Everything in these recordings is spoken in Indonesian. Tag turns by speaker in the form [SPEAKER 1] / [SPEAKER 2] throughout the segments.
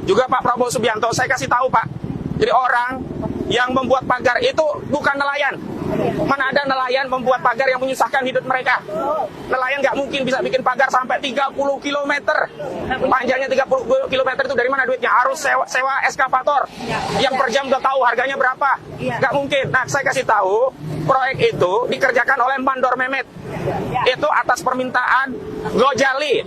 [SPEAKER 1] Juga Pak Prabowo Subianto, saya kasih tahu Pak. Jadi orang yang membuat pagar itu bukan nelayan. Mana ada nelayan membuat pagar yang menyusahkan hidup mereka. Nelayan nggak mungkin bisa bikin pagar sampai 30 km. Panjangnya 30 km itu dari mana duitnya? Harus sewa eskavator. Yang per jam udah tahu harganya berapa. Nggak mungkin. Nah, saya kasih tahu, proyek itu dikerjakan oleh Mandor Mehmet. Itu atas permintaan Gojali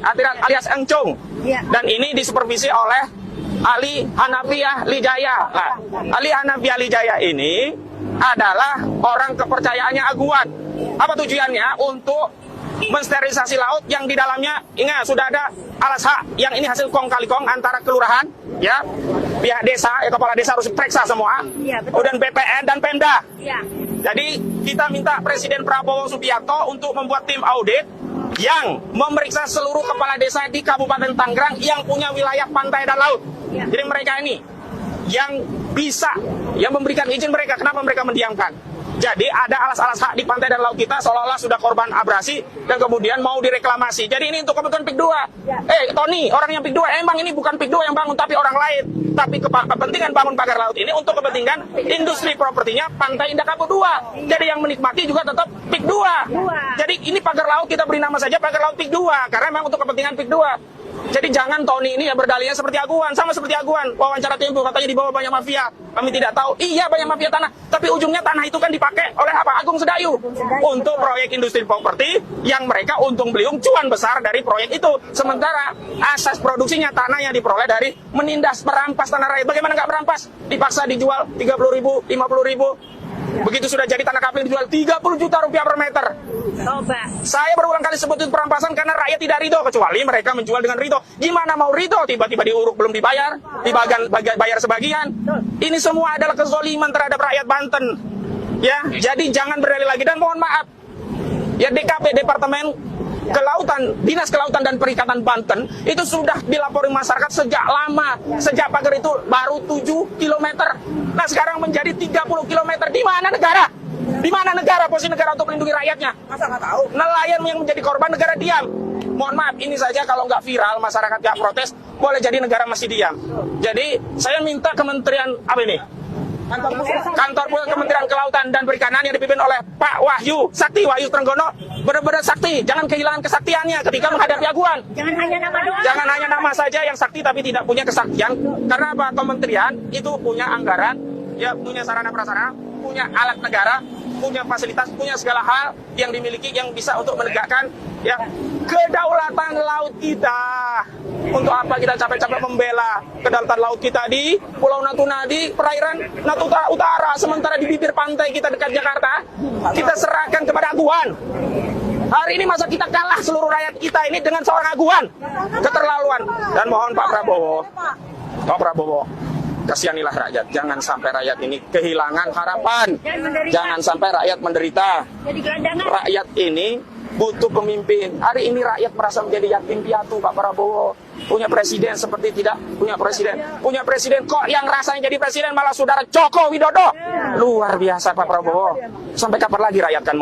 [SPEAKER 1] alias Encung. Dan ini disupervisi oleh Ali Hanafiah Lijaya. Nah, Ali Hanafiah Lijaya ini adalah orang kepercayaannya Aguan. Apa tujuannya? Untuk mensterilisasi laut yang di dalamnya, ingat sudah ada alas hak yang ini hasil kong kali kong antara kelurahan, ya, pihak desa, kepala desa harus periksa semua, dan BPN dan Pemda. Jadi kita minta Presiden Prabowo Subianto untuk membuat tim audit yang memeriksa seluruh kepala desa di Kabupaten Tangerang yang punya wilayah pantai dan laut. Jadi mereka ini yang bisa, yang memberikan izin mereka, kenapa mereka mendiamkan? Jadi ada alas-alas hak di pantai dan laut kita seolah-olah sudah korban abrasi dan kemudian mau direklamasi. Jadi ini untuk kebutuhan PIK 2. Tony, orang yang PIK 2, emang ini bukan PIK 2 yang bangun tapi orang lain. Tapi kepentingan bangun pagar laut ini untuk kepentingan industri propertinya Pantai Indah Kapuk 2. Jadi yang menikmati juga tetap PIK 2. Jadi ini pagar laut kita beri nama saja pagar laut PIK 2 karena memang untuk kepentingan PIK 2. Jadi jangan Tony ini ya berdalihnya seperti Aguan, sama seperti Aguan. Wawancara Tempo katanya di bawah banyak mafia. Kami tidak tahu. Iya banyak mafia tanah, tapi ujungnya tanah itu kan dipakai oleh apa? Agung Sedayu untuk proyek industri properti yang mereka untung beliung cuan besar dari proyek itu. Sementara asas produksinya tanah yang diperoleh dari menindas, merampas tanah rakyat. Bagaimana nggak merampas? Dipaksa dijual 30.000, 50.000. Begitu sudah jadi tanah kapling dijual 30 juta rupiah per meter. Saya berulang kali sebut itu perampasan karena rakyat tidak ridho, kecuali mereka menjual dengan ridho. Gimana mau ridho? Tiba-tiba diuruk belum dibayar, bayar sebagian. Ini semua adalah kezoliman terhadap rakyat Banten. Ya, jadi jangan berdalih lagi dan mohon maaf. Ya DKP Departemen Kelautan, Dinas Kelautan dan Perikanan Banten itu sudah dilapori masyarakat sejak lama. Sejak pagar itu baru 7 km. Nah sekarang menjadi 30 km. Di mana negara? Di mana negara? Posisi negara untuk melindungi rakyatnya? Masa nggak tahu? Nelayan yang menjadi korban, negara diam. Mohon maaf, ini saja kalau nggak viral, masyarakat nggak protes, boleh jadi negara masih diam. Jadi saya minta Kementerian apa ini? Kantor Pusat Kementerian Kelautan dan Perikanan yang dipimpin oleh Pak Wahyu Sakti, Wahyu Trenggono, benar-benar sakti. Jangan kehilangan kesaktiannya ketika menghadapi Aguan. Jangan hanya nama doang. Jangan hanya nama saja yang sakti tapi tidak punya kesaktian. Karena apa? Kementerian itu punya anggaran, ya punya sarana prasarana, punya alat negara, punya fasilitas, punya segala hal yang dimiliki yang bisa untuk menegakkan ya kedaulatan laut kita. Untuk apa kita capek-capek membela kedaulatan laut kita di Pulau Natuna, di perairan Natuna Utara, sementara di bibir pantai kita dekat Jakarta kita serahkan kepada Aguan. Hari ini masa kita kalah seluruh rakyat kita ini dengan seorang Aguan? Keterlaluan. Dan mohon Pak Prabowo, kasihanilah rakyat. Jangan sampai rakyat ini kehilangan harapan. Jangan sampai rakyat menderita. Rakyat ini butuh pemimpin. Hari ini rakyat merasa menjadi yatim piatu, Pak Prabowo. Punya presiden seperti tidak punya presiden. Punya presiden kok yang rasanya jadi presiden malah saudara Joko Widodo. Luar biasa Pak Prabowo. Sampai kapan lagi rakyat akan